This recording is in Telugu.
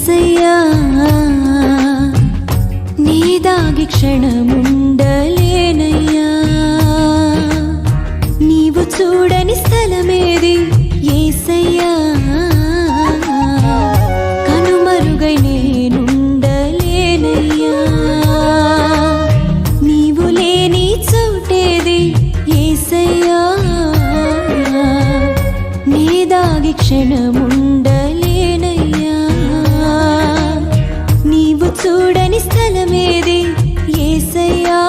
యేసయ్యా నీ దాగి క్షణముండలేనయ్యా నీవు చూడని స్థలమేది యేసయ్యా కనుమరుగై నేనుండలేనయ్యా నీవు లేని చోటేది యేసయ్యా నీ దాగి క్షణముండలేనయ్యా నీవు చూడని స్థలమేది యేసయ్యా